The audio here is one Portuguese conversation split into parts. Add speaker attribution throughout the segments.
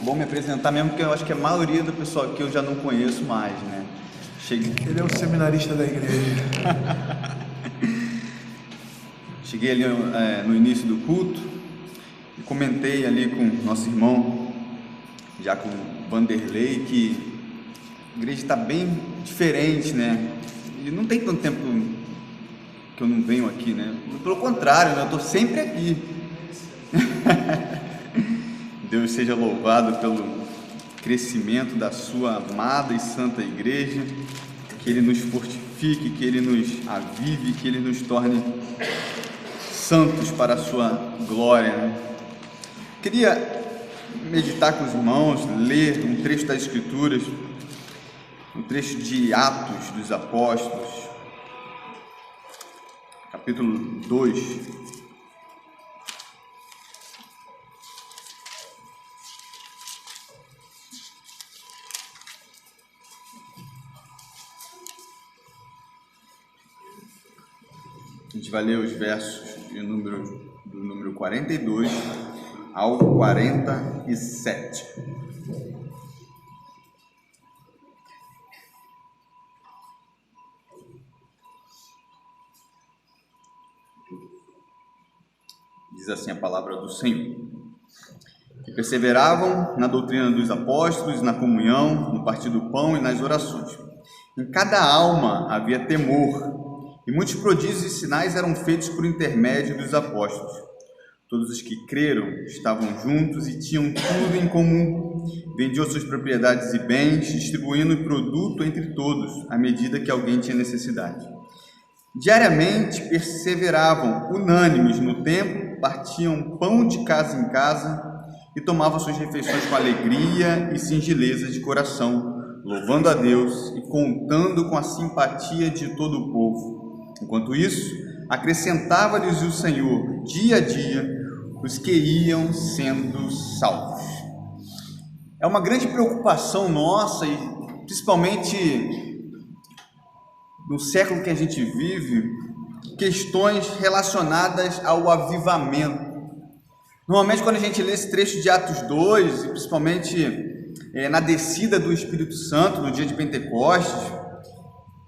Speaker 1: bom me apresentar mesmo, porque eu acho que a maioria do pessoal aqui eu já não conheço mais, né?
Speaker 2: Ele é um seminarista da igreja.
Speaker 1: Cheguei ali no início do culto e comentei ali com nosso irmão, já com o Vanderlei, que a igreja está bem diferente, né? E não tem tanto tempo que eu não venho aqui, né? Pelo contrário, né? Eu estou sempre aqui. Deus seja louvado pelo crescimento da sua amada e santa igreja, que Ele nos fortifique, que Ele nos avive, que Ele nos torne santos para a sua glória, né? Queria meditar com os irmãos, ler um trecho das Escrituras, um trecho de Atos dos Apóstolos, capítulo 2. A gente vai ler os versos do número 42 ao 47. Diz assim a palavra do Senhor: que perseveravam na doutrina dos apóstolos, na comunhão, no partir do pão e nas orações. Em cada alma havia temor, e muitos prodígios e sinais eram feitos por intermédio dos apóstolos. Todos os que creram estavam juntos e tinham tudo em comum. Vendiam suas propriedades e bens, distribuindo o produto entre todos, à medida que alguém tinha necessidade. Diariamente perseveravam unânimes no templo, partiam pão de casa em casa e tomavam suas refeições com alegria e singeleza de coração, louvando a Deus e contando com a simpatia de todo o povo. Enquanto isso, acrescentava-lhes o Senhor, dia a dia, os que iam sendo salvos. É uma grande preocupação nossa, e principalmente no século que a gente vive, questões relacionadas ao avivamento. Normalmente, quando a gente lê esse trecho de Atos 2, e principalmente na descida do Espírito Santo, no dia de Pentecostes,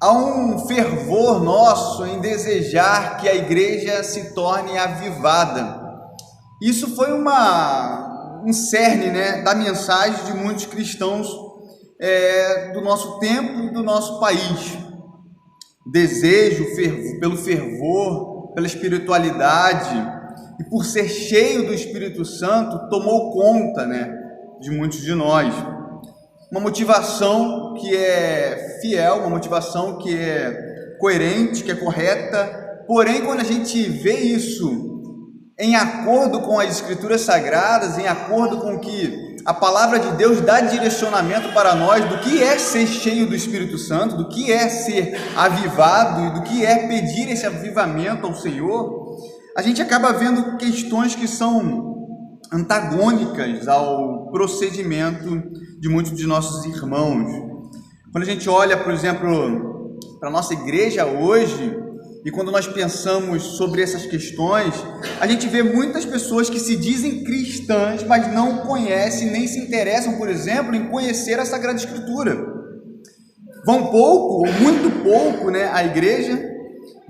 Speaker 1: há um fervor nosso em desejar que a igreja se torne avivada. Isso foi um cerne, né, da mensagem de muitos cristãos do nosso tempo e do nosso país. Desejo pelo fervor, pela espiritualidade e por ser cheio do Espírito Santo, tomou conta, né, de muitos de nós. Uma motivação que é fiel, uma motivação que é coerente, que é correta. Porém, quando a gente vê isso em acordo com as Escrituras Sagradas, em acordo com que a Palavra de Deus dá direcionamento para nós do que é ser cheio do Espírito Santo, do que é ser avivado e do que é pedir esse avivamento ao Senhor, a gente acaba vendo questões que são antagônicas ao procedimento de muitos de nossos irmãos. Quando a gente olha, por exemplo, para a nossa igreja hoje, e quando nós pensamos sobre essas questões, a gente vê muitas pessoas que se dizem cristãs, mas não conhecem, nem se interessam, por exemplo, em conhecer a Sagrada Escritura. Vão pouco, ou muito pouco, né, à igreja,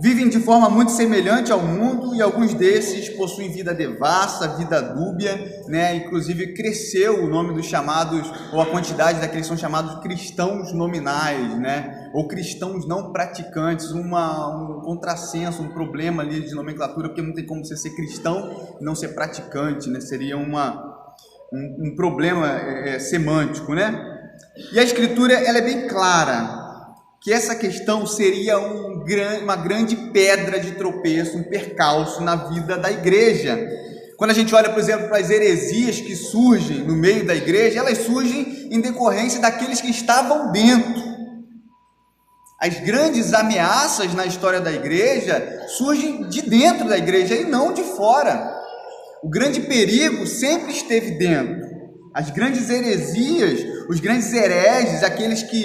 Speaker 1: vivem de forma muito semelhante ao mundo, e alguns desses possuem vida devassa, vida dúbia, né? Inclusive cresceu o nome dos chamados, ou a quantidade daqueles que são chamados cristãos nominais, né? Ou cristãos não praticantes, um contrassenso, um problema ali de nomenclatura, porque não tem como você ser cristão e não ser praticante, né? Seria um problema semântico, né? E a Escritura, ela é bem clara, que essa questão seria uma grande pedra de tropeço, um percalço na vida da igreja. Quando a gente olha, por exemplo, para as heresias que surgem no meio da igreja, elas surgem em decorrência daqueles que estavam dentro. As grandes ameaças na história da igreja surgem de dentro da igreja e não de fora. O grande perigo sempre esteve dentro. As grandes heresias, os grandes hereges,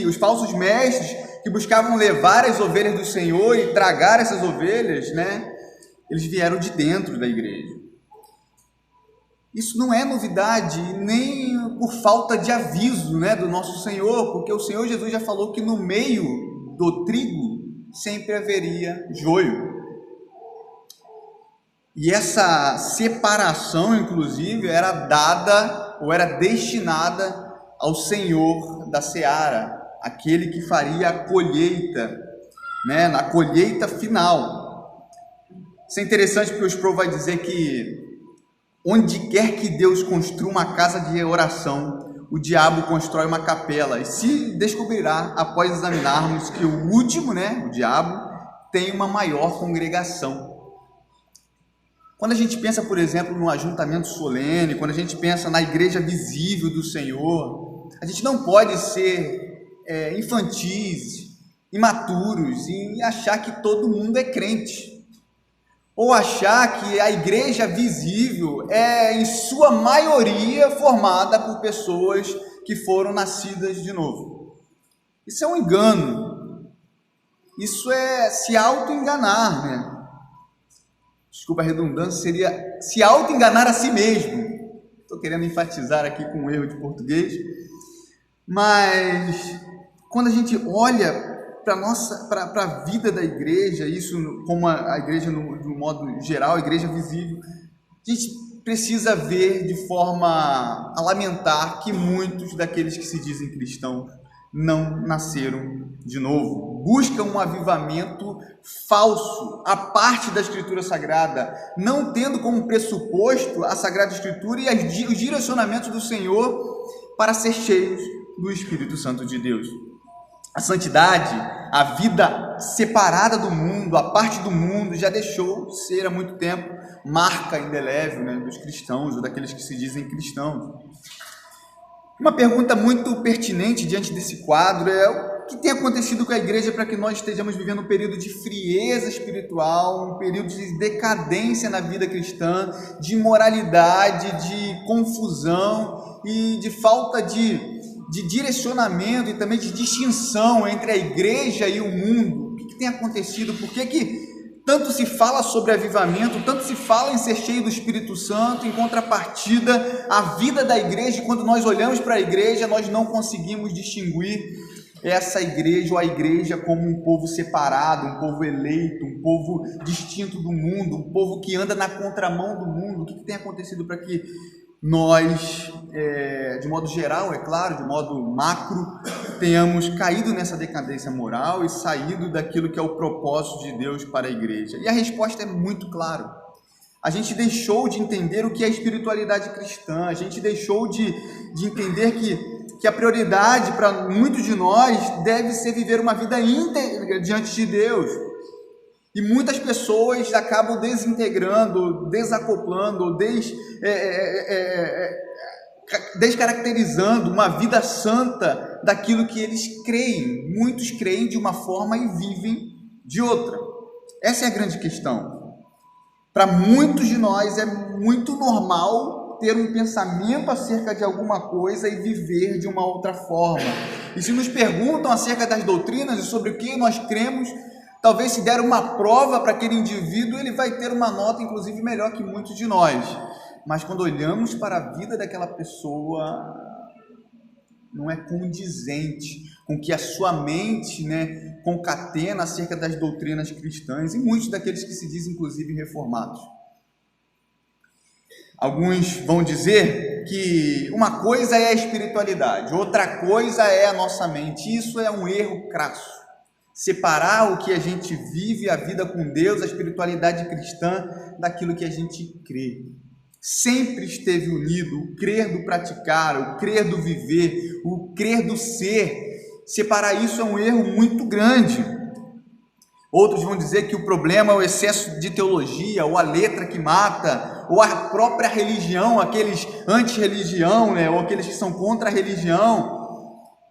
Speaker 1: os falsos mestres que buscavam levar as ovelhas do Senhor e tragar essas ovelhas, né? Eles vieram de dentro da igreja. Isso não é novidade, nem por falta de aviso, né, do nosso Senhor, porque o Senhor Jesus já falou que no meio do trigo sempre haveria joio. E essa separação, inclusive, era dada ou era destinada ao Senhor da seara, aquele que faria a colheita, né, na colheita final. Isso é interessante porque o Sproul vai dizer que onde quer que Deus construa uma casa de oração, o diabo constrói uma capela, e se descobrirá, após examinarmos, que o último, né, o diabo, tem uma maior congregação. Quando a gente pensa, por exemplo, no ajuntamento solene, quando a gente pensa na igreja visível do Senhor, a gente não pode ser infantis, imaturos e achar que todo mundo é crente, ou achar que a igreja visível é, em sua maioria, formada por pessoas que foram nascidas de novo. Isso é um engano, isso é se auto-enganar, né? Desculpa a redundância, seria se auto-enganar a si mesmo. Estou querendo enfatizar aqui com um erro de português, mas quando a gente olha para a vida da igreja, isso como a igreja no modo geral, a igreja visível, a gente precisa ver de forma a lamentar que muitos daqueles que se dizem cristãos não nasceram de novo, buscam um avivamento falso, a parte da Escritura Sagrada, não tendo como pressuposto a Sagrada Escritura e os direcionamentos do Senhor para ser cheios do Espírito Santo de Deus. A santidade, a vida separada do mundo, a parte do mundo, já deixou de ser há muito tempo marca indelével, né, dos cristãos ou daqueles que se dizem cristãos. Uma pergunta muito pertinente diante desse quadro é o que tem acontecido com a igreja para que nós estejamos vivendo um período de frieza espiritual, um período de decadência na vida cristã, de imoralidade, de confusão e de falta de direcionamento e também de distinção entre a igreja e o mundo. O que tem acontecido? Por que tanto se fala sobre avivamento, tanto se fala em ser cheio do Espírito Santo, em contrapartida, a vida da igreja, quando nós olhamos para a igreja, nós não conseguimos distinguir essa igreja ou a igreja como um povo separado, um povo eleito, um povo distinto do mundo, um povo que anda na contramão do mundo. O que tem acontecido para que nós, de modo geral, é claro, de modo macro, tenhamos caído nessa decadência moral e saído daquilo que é o propósito de Deus para a igreja? E a resposta é muito clara. A gente deixou de entender o que é espiritualidade cristã, a gente deixou de entender que a prioridade para muitos de nós deve ser viver uma vida íntegra diante de Deus. E muitas pessoas acabam desintegrando, desacoplando, descaracterizando uma vida santa daquilo que eles creem. Muitos creem de uma forma e vivem de outra. Essa é a grande questão. Para muitos de nós é muito normal ter um pensamento acerca de alguma coisa e viver de uma outra forma. E se nos perguntam acerca das doutrinas e sobre o que nós cremos, talvez se der uma prova para aquele indivíduo, ele vai ter uma nota, inclusive, melhor que muitos de nós. Mas quando olhamos para a vida daquela pessoa, não é condizente com o que a sua mente, né, concatena acerca das doutrinas cristãs e muitos daqueles que se dizem, inclusive, reformados. Alguns vão dizer que uma coisa é a espiritualidade, outra coisa é a nossa mente. Isso é um erro crasso. Separar o que a gente vive, a vida com Deus, a espiritualidade cristã, daquilo que a gente crê. Sempre esteve unido o crer do praticar, o crer do viver, o crer do ser. Separar isso é um erro muito grande. Outros vão dizer que o problema é o excesso de teologia, ou a letra que mata, ou a própria religião, aqueles anti-religião, né, ou aqueles que são contra a religião.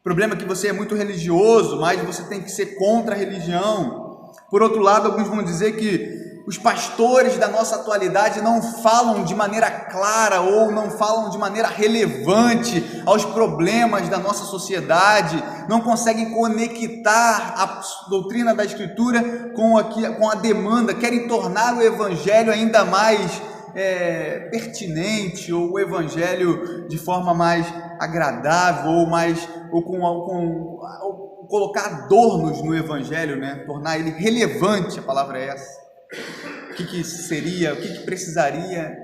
Speaker 1: O problema é que você é muito religioso, mas você tem que ser contra a religião. Por outro lado, alguns vão dizer que os pastores da nossa atualidade não falam de maneira clara ou não falam de maneira relevante aos problemas da nossa sociedade, não conseguem conectar a doutrina da Escritura com a demanda, querem tornar o Evangelho ainda mais pertinente, ou o evangelho de forma mais agradável, ou colocar adornos no evangelho, né? Tornar ele relevante, a palavra é essa. O que seria, o que precisaria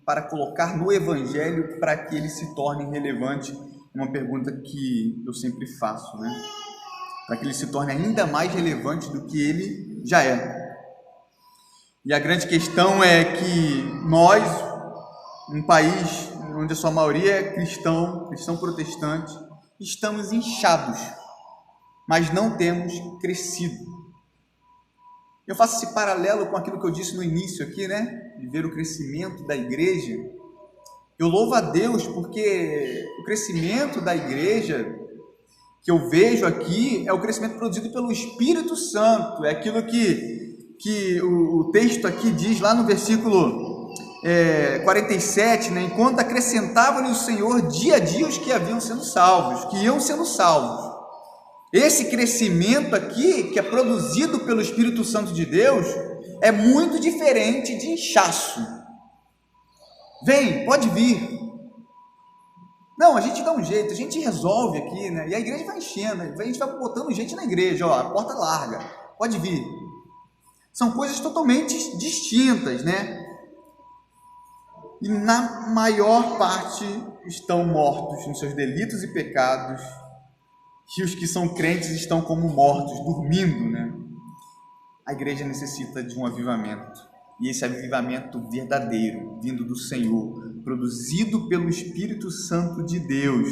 Speaker 1: para colocar no evangelho para que ele se torne relevante? Uma pergunta que eu sempre faço, né? Para que ele se torne ainda mais relevante do que ele já é. E a grande questão é que nós, um país onde a sua maioria é cristão protestante, estamos inchados, mas não temos crescido. Eu faço esse paralelo com aquilo que eu disse no início aqui, né? De ver o crescimento da igreja. Eu louvo a Deus porque o crescimento da igreja que eu vejo aqui é o crescimento produzido pelo Espírito Santo. É aquilo que o texto aqui diz lá no versículo 47, né? Enquanto acrescentava-lhe o Senhor dia a dia os que haviam sendo salvos, que iam sendo salvos. Esse crescimento aqui, que é produzido pelo Espírito Santo de Deus, é muito diferente de inchaço. Vem, pode vir. Não, a gente dá um jeito, a gente resolve aqui, né? E a igreja vai enchendo, a gente vai botando gente na igreja, ó, a porta larga, pode vir. São coisas totalmente distintas, né? E na maior parte estão mortos nos seus delitos e pecados, e os que são crentes estão como mortos, dormindo, né? A igreja necessita de um avivamento, e esse avivamento verdadeiro, vindo do Senhor, produzido pelo Espírito Santo de Deus,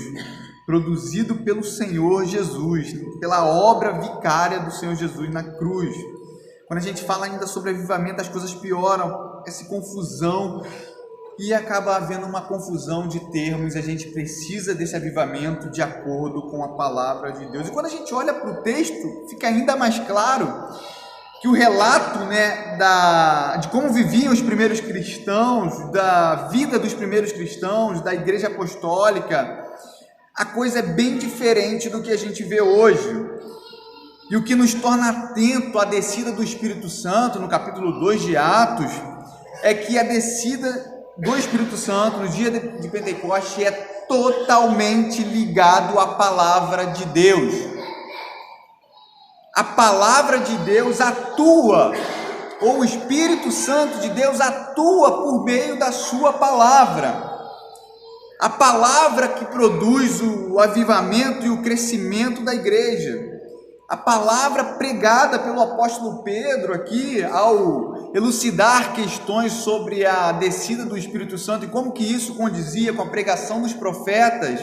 Speaker 1: produzido pelo Senhor Jesus, pela obra vicária do Senhor Jesus na cruz. Quando a gente fala ainda sobre avivamento, as coisas pioram, essa confusão, e acaba havendo uma confusão de termos. A gente precisa desse avivamento de acordo com a palavra de Deus. E quando a gente olha para o texto, fica ainda mais claro que o relato, né, de como viviam os primeiros cristãos, da vida dos primeiros cristãos, da igreja apostólica, a coisa é bem diferente do que a gente vê hoje. E o que nos torna atento à descida do Espírito Santo, no capítulo 2 de Atos, é que a descida do Espírito Santo no dia de Pentecoste é totalmente ligado à palavra de Deus. A palavra de Deus atua, ou o Espírito Santo de Deus atua por meio da sua palavra. A palavra que produz o avivamento e o crescimento da igreja. A palavra pregada pelo apóstolo Pedro aqui, ao elucidar questões sobre a descida do Espírito Santo e como que isso condizia com a pregação dos profetas,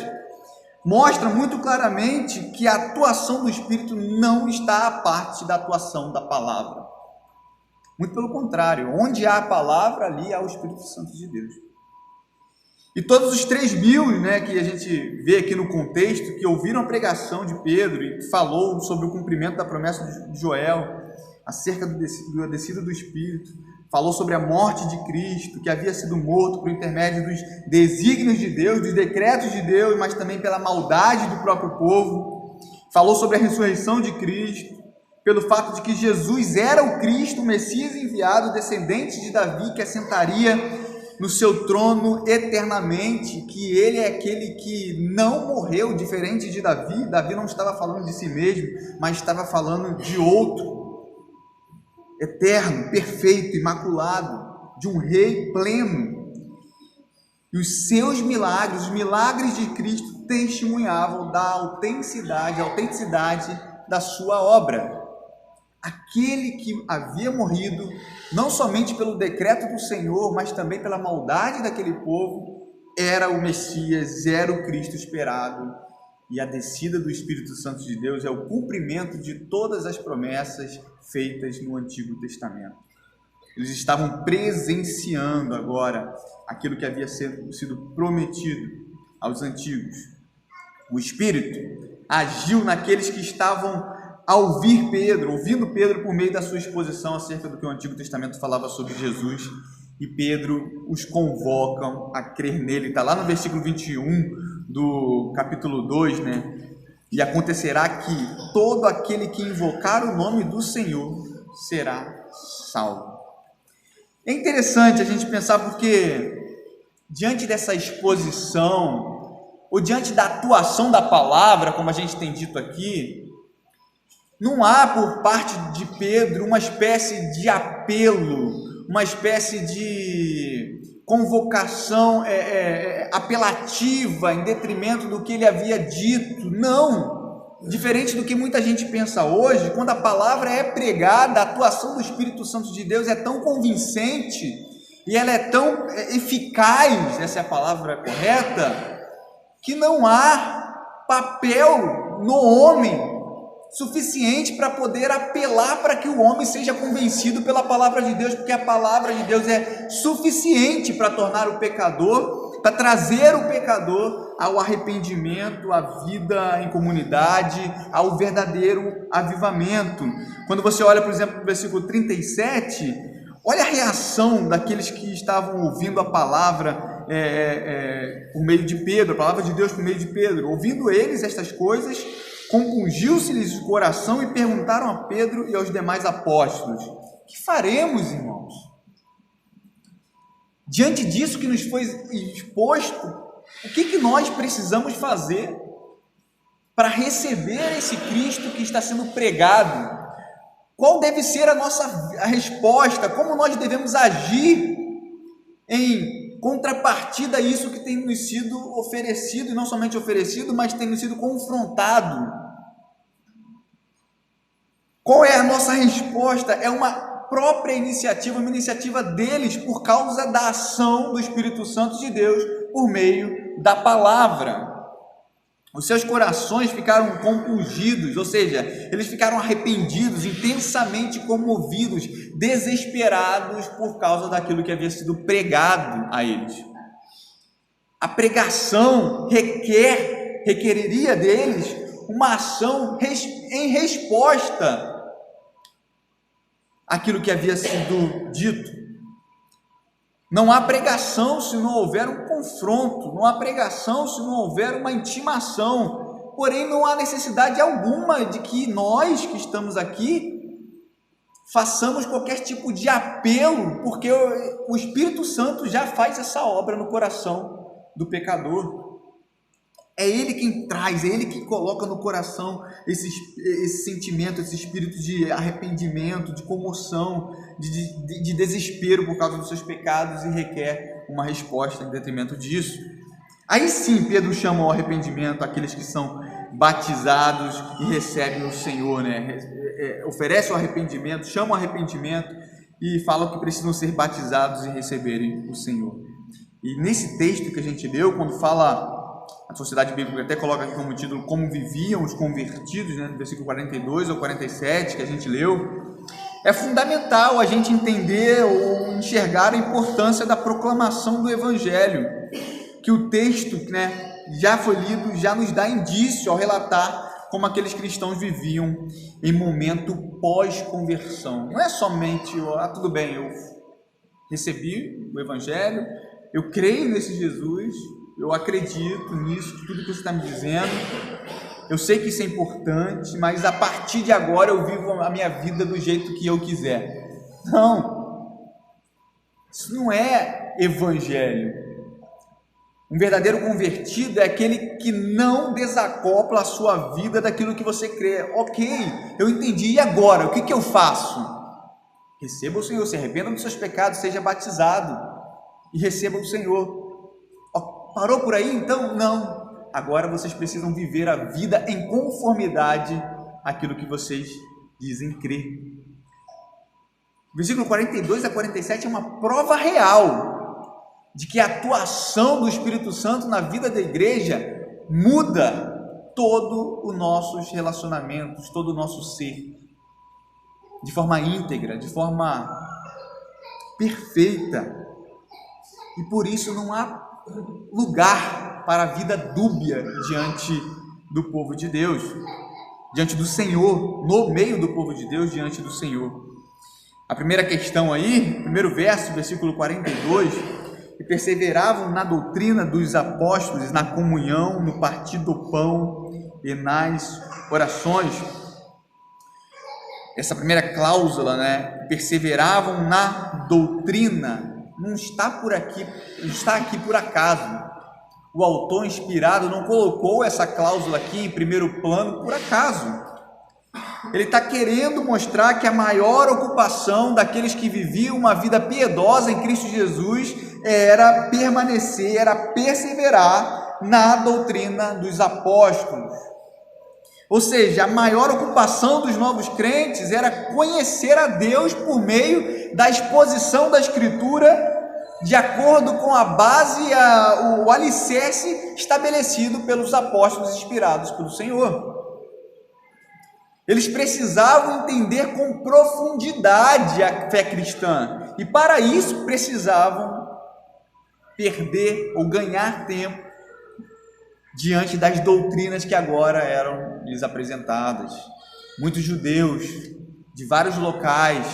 Speaker 1: mostra muito claramente que a atuação do Espírito não está à parte da atuação da palavra. Muito pelo contrário, onde há a palavra, ali há o Espírito Santo de Deus. E todos os 3.000, né, que a gente vê aqui no contexto, que ouviram a pregação de Pedro e falou sobre o cumprimento da promessa de Joel, acerca da descida do Espírito, falou sobre a morte de Cristo, que havia sido morto por intermédio dos desígnios de Deus, dos decretos de Deus, mas também pela maldade do próprio povo. Falou sobre a ressurreição de Cristo, pelo fato de que Jesus era o Cristo, o Messias enviado, descendente de Davi, que assentaria no seu trono eternamente, que ele é aquele que não morreu, diferente de Davi. Davi não estava falando de si mesmo, mas estava falando de outro, eterno, perfeito, imaculado, de um rei pleno. E os seus milagres, os milagres de Cristo, testemunhavam da autenticidade da sua obra. Aquele que havia morrido, não somente pelo decreto do Senhor, mas também pela maldade daquele povo, era o Messias, era o Cristo esperado. E a descida do Espírito Santo de Deus é o cumprimento de todas as promessas feitas no Antigo Testamento. Eles estavam presenciando agora aquilo que havia sido prometido aos antigos. O Espírito agiu naqueles que estavam ao ouvir Pedro, ouvindo Pedro por meio da sua exposição acerca do que o Antigo Testamento falava sobre Jesus, e Pedro os convoca a crer nele. Está lá no versículo 21 do capítulo 2, né? E acontecerá que todo aquele que invocar o nome do Senhor será salvo. É interessante a gente pensar porque, diante dessa exposição, ou diante da atuação da palavra, como a gente tem dito aqui, não há por parte de Pedro uma espécie de apelo, uma espécie de convocação apelativa em detrimento do que ele havia dito. Não! Diferente do que muita gente pensa hoje, quando a palavra é pregada, a atuação do Espírito Santo de Deus é tão convincente e ela é tão eficaz, essa é a palavra correta, que não há papel no homem suficiente para poder apelar para que o homem seja convencido pela palavra de Deus, porque a palavra de Deus é suficiente para tornar o pecador, para trazer o pecador ao arrependimento, à vida em comunidade, ao verdadeiro avivamento. Quando você olha, por exemplo, no versículo 37, olha a reação daqueles que estavam ouvindo a palavra por meio de Pedro, a palavra de Deus por meio de Pedro. Ouvindo eles estas coisas, compungiu-se-lhes o coração e perguntaram a Pedro e aos demais apóstolos: que faremos, irmãos? Diante disso que nos foi exposto, o que nós precisamos fazer para receber esse Cristo que está sendo pregado? Qual deve ser a resposta? Como nós devemos agir em contrapartida a isso que tem nos sido oferecido, e não somente oferecido, mas tem nos sido confrontado? Qual é a nossa resposta? É uma própria iniciativa, uma iniciativa deles por causa da ação do Espírito Santo de Deus por meio da palavra. Os seus corações ficaram compungidos, ou seja, eles ficaram arrependidos, intensamente comovidos, desesperados por causa daquilo que havia sido pregado a eles. A pregação requeriria deles uma ação em resposta àquilo que havia sido dito. Não há pregação se não houver um confronto, não há pregação se não houver uma intimação. Porém, não há necessidade alguma de que nós que estamos aqui façamos qualquer tipo de apelo, porque o Espírito Santo já faz essa obra no coração do pecador. É Ele quem traz, é Ele que coloca no coração esse sentimento, esse espírito de arrependimento, de comoção, de desespero por causa dos seus pecados, e requer uma resposta em detrimento disso. Aí sim Pedro chama ao arrependimento aqueles que são batizados e recebem o Senhor, né? Oferece o arrependimento, chama o arrependimento e fala que precisam ser batizados e receberem o Senhor. E nesse texto que a gente leu, quando fala, a Sociedade Bíblica até coloca aqui como título como viviam os convertidos, né, no versículo 42 ou 47 que a gente leu, é fundamental a gente entender ou enxergar a importância da proclamação do Evangelho, que o texto, né, já foi lido, já nos dá indício ao relatar como aqueles cristãos viviam em momento pós-conversão. Não é somente, tudo bem, eu recebi o Evangelho, eu creio nesse Jesus, eu acredito nisso, tudo que você está me dizendo, eu sei que isso é importante, mas a partir de agora eu vivo a minha vida do jeito que eu quiser. Não, isso não é evangelho. Um verdadeiro convertido é aquele que não desacopla a sua vida daquilo que você crê. Ok, eu entendi, e agora? O que eu faço? Receba o Senhor, se arrependa dos seus pecados, seja batizado e receba o Senhor. Parou por aí? Então, não. Agora vocês precisam viver a vida em conformidade àquilo que vocês dizem crer. Versículo 42 a 47 é uma prova real de que a atuação do Espírito Santo na vida da igreja muda todo os nossos relacionamentos, todo o nosso ser, de forma íntegra, de forma perfeita. E por isso não há lugar para a vida dúbia diante do povo de Deus, diante do Senhor, no meio do povo de Deus, diante do Senhor. A primeira questão aí, primeiro verso, versículo 42, e perseveravam na doutrina dos apóstolos, na comunhão, no partir do pão e nas orações. essa primeira cláusula, né? Perseveravam na doutrina, não está aqui por acaso. O autor inspirado não colocou essa cláusula aqui em primeiro plano por acaso. Ele está querendo mostrar que a maior ocupação daqueles que viviam uma vida piedosa em Cristo Jesus era permanecer, era perseverar na doutrina dos apóstolos. Ou seja, a maior ocupação dos novos crentes era conhecer a Deus por meio da exposição da Escritura, de acordo com a base, o alicerce estabelecido pelos apóstolos inspirados pelo Senhor. Eles precisavam entender com profundidade a fé cristã, e para isso precisavam perder ou ganhar tempo diante das doutrinas que agora eram lhes apresentadas. Muitos judeus de vários locais,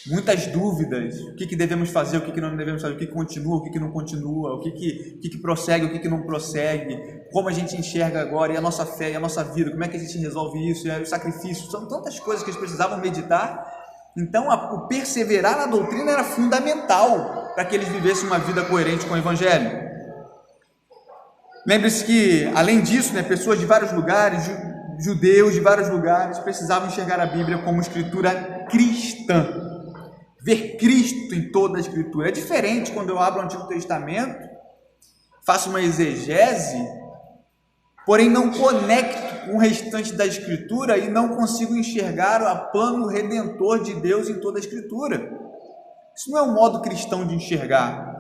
Speaker 1: muitas dúvidas: o que devemos fazer, o que não devemos fazer, o que continua, o que não continua, o que prossegue, o que não prossegue, como a gente enxerga agora, e a nossa fé, e a nossa vida, como é que a gente resolve isso, e o sacrifício. São tantas coisas que eles precisavam meditar. Então o perseverar na doutrina era fundamental para que eles vivessem uma vida coerente com o Evangelho. Lembre-se que, além disso, pessoas de vários lugares, judeus de vários lugares, precisavam enxergar a Bíblia como escritura cristã, ver Cristo em toda a Escritura. É diferente quando eu abro o Antigo Testamento, faço uma exegese, porém não conecto com o restante da Escritura e não consigo enxergar o plano redentor de Deus em toda a Escritura. Isso não é um modo cristão de enxergar.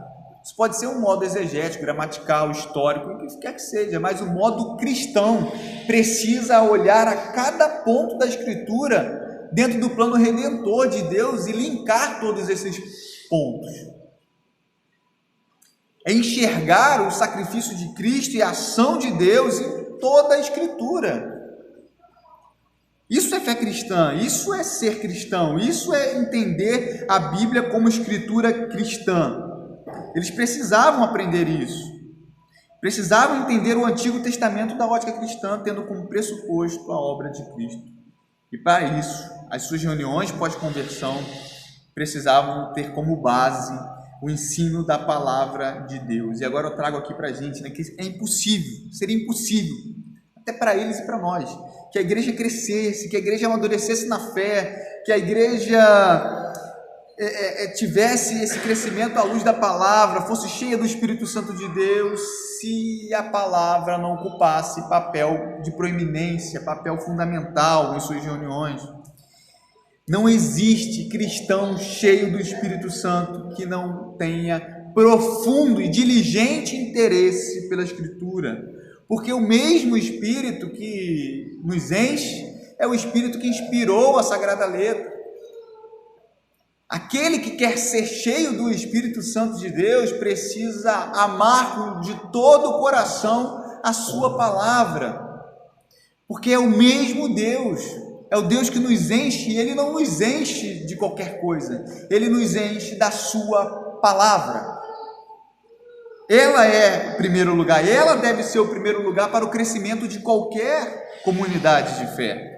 Speaker 1: Isso pode ser um modo exegético, gramatical, histórico, o que quer que seja, mas o modo cristão precisa olhar a cada ponto da Escritura dentro do plano redentor de Deus e linkar todos esses pontos. É enxergar o sacrifício de Cristo e a ação de Deus em toda a Escritura. Isso é fé cristã, isso é ser cristão, isso é entender a Bíblia como escritura cristã. Eles precisavam aprender isso, precisavam entender o Antigo Testamento da ótica cristã, tendo como pressuposto a obra de Cristo. E para isso, as suas reuniões pós-conversão precisavam ter como base o ensino da palavra de Deus. E agora eu trago aqui para a gente, que é impossível, seria impossível, até para eles e para nós, que a igreja crescesse, que a igreja amadurecesse na fé, que a igreja tivesse esse crescimento à luz da palavra, fosse cheia do Espírito Santo de Deus, se a palavra não ocupasse papel de proeminência, papel fundamental em suas reuniões. Não existe cristão cheio do Espírito Santo que não tenha profundo e diligente interesse pela Escritura, porque o mesmo Espírito que nos enche é o Espírito que inspirou a Sagrada Letra. Aquele que quer ser cheio do Espírito Santo de Deus precisa amar de todo o coração a sua palavra, porque é o mesmo Deus, é o Deus que nos enche, e Ele não nos enche de qualquer coisa, Ele nos enche da sua palavra. Ela é o primeiro lugar, ela deve ser o primeiro lugar para o crescimento de qualquer comunidade de fé.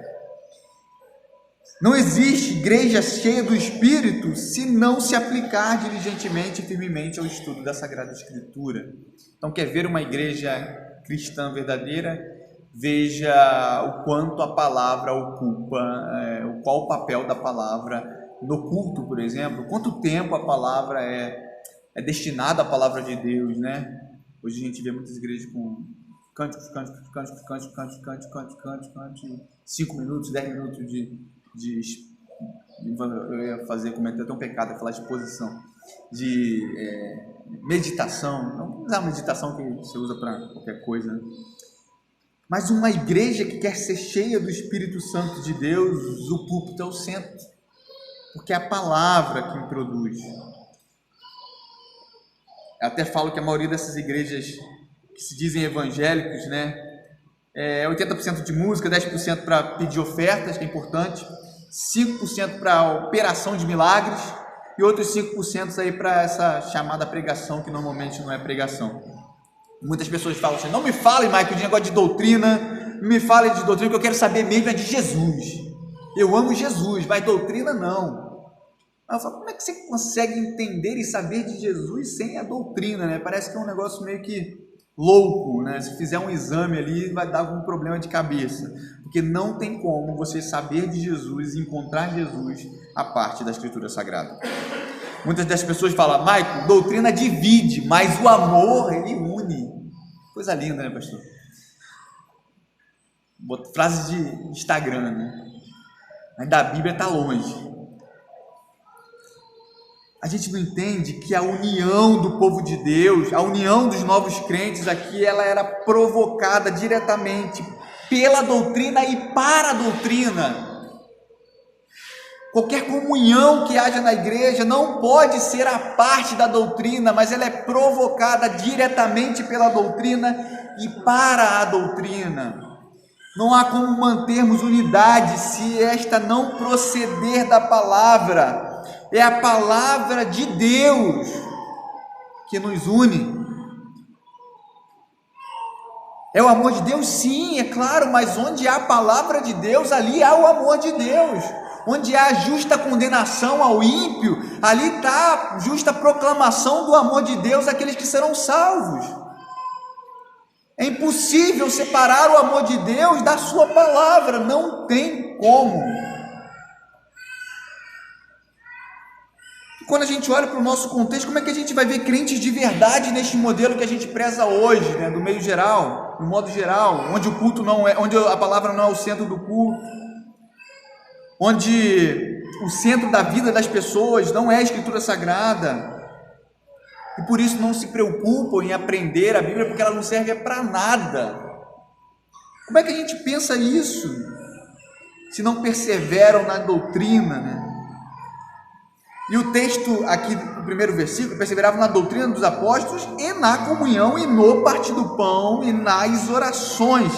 Speaker 1: Não existe igreja cheia do Espírito se não se aplicar diligentemente e firmemente ao estudo da Sagrada Escritura. Então, quer ver uma igreja cristã verdadeira? Veja o quanto a palavra ocupa, qual o papel da palavra no culto, por exemplo, quanto tempo a palavra é destinada à palavra de Deus, né? Hoje a gente vê muitas igrejas com cânticos, 5 minutos, 10 minutos eu ia cometer até um pecado, falar de exposição, de meditação. Não usar meditação que você usa para qualquer coisa, né? Mas uma igreja que quer ser cheia do Espírito Santo de Deus, o púlpito é o centro, porque é a palavra que introduz. Eu até falo que a maioria dessas igrejas que se dizem evangélicos, né, 80% de música, 10% para pedir ofertas, que é importante, 5% para operação de milagres e outros 5% aí para essa chamada pregação, que normalmente não é pregação. Muitas pessoas falam assim: não me fale, Michael, de negócio de doutrina, não me fale de doutrina, que eu quero saber mesmo é de Jesus. Eu amo Jesus, mas doutrina não. Aí eu falo, como é que você consegue entender e saber de Jesus sem a doutrina, né? Parece que é um negócio meio que louco, né? Se fizer um exame ali, vai dar algum problema de cabeça. Porque não tem como você saber de Jesus e encontrar Jesus a parte da Escritura Sagrada. Muitas das pessoas falam, Michael, doutrina divide, mas o amor, ele une. Coisa linda, né, pastor? Frase de Instagram, né? Mas da Bíblia está longe. A gente não entende que a união do povo de Deus, a união dos novos crentes aqui, ela era provocada diretamente pela doutrina e para a doutrina. Qualquer comunhão que haja na igreja não pode ser a parte da doutrina, mas ela é provocada diretamente pela doutrina e para a doutrina. Não há como mantermos unidade se esta não proceder da palavra. É a palavra de Deus que nos une. É o amor de Deus? Sim, é claro, mas onde há a palavra de Deus, ali há o amor de Deus. Onde há justa condenação ao ímpio, ali está a justa proclamação do amor de Deus àqueles que serão salvos. É impossível separar o amor de Deus da sua palavra, não tem como. Quando a gente olha para o nosso contexto, como é que a gente vai ver crentes de verdade neste modelo que a gente preza hoje, né? Do meio geral, no modo geral, onde o culto não é, onde a palavra não é o centro do culto, onde o centro da vida das pessoas não é a Escritura Sagrada, e por isso não se preocupam em aprender a Bíblia, porque ela não serve para nada. Como é que a gente pensa isso, se não perseveram na doutrina, né? E o texto aqui do primeiro versículo, perseveravam na doutrina dos apóstolos e na comunhão e no partir do pão e nas orações.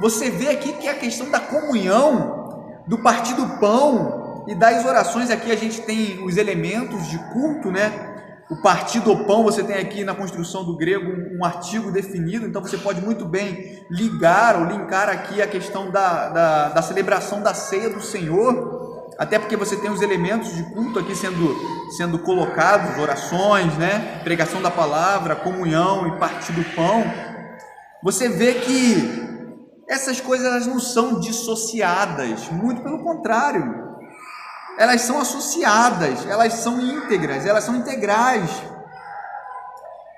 Speaker 1: Você vê aqui que a questão da comunhão, do partir do pão e das orações, aqui a gente tem os elementos de culto, né? O partir do pão, você tem aqui na construção do grego um artigo definido, então você pode muito bem ligar ou linkar aqui a questão da celebração da ceia do Senhor, até porque você tem os elementos de culto aqui sendo colocados, orações, né? Pregação da palavra, comunhão e partir do pão. Você vê que essas coisas elas não são dissociadas, muito pelo contrário. Elas são associadas, elas são íntegras, elas são integrais.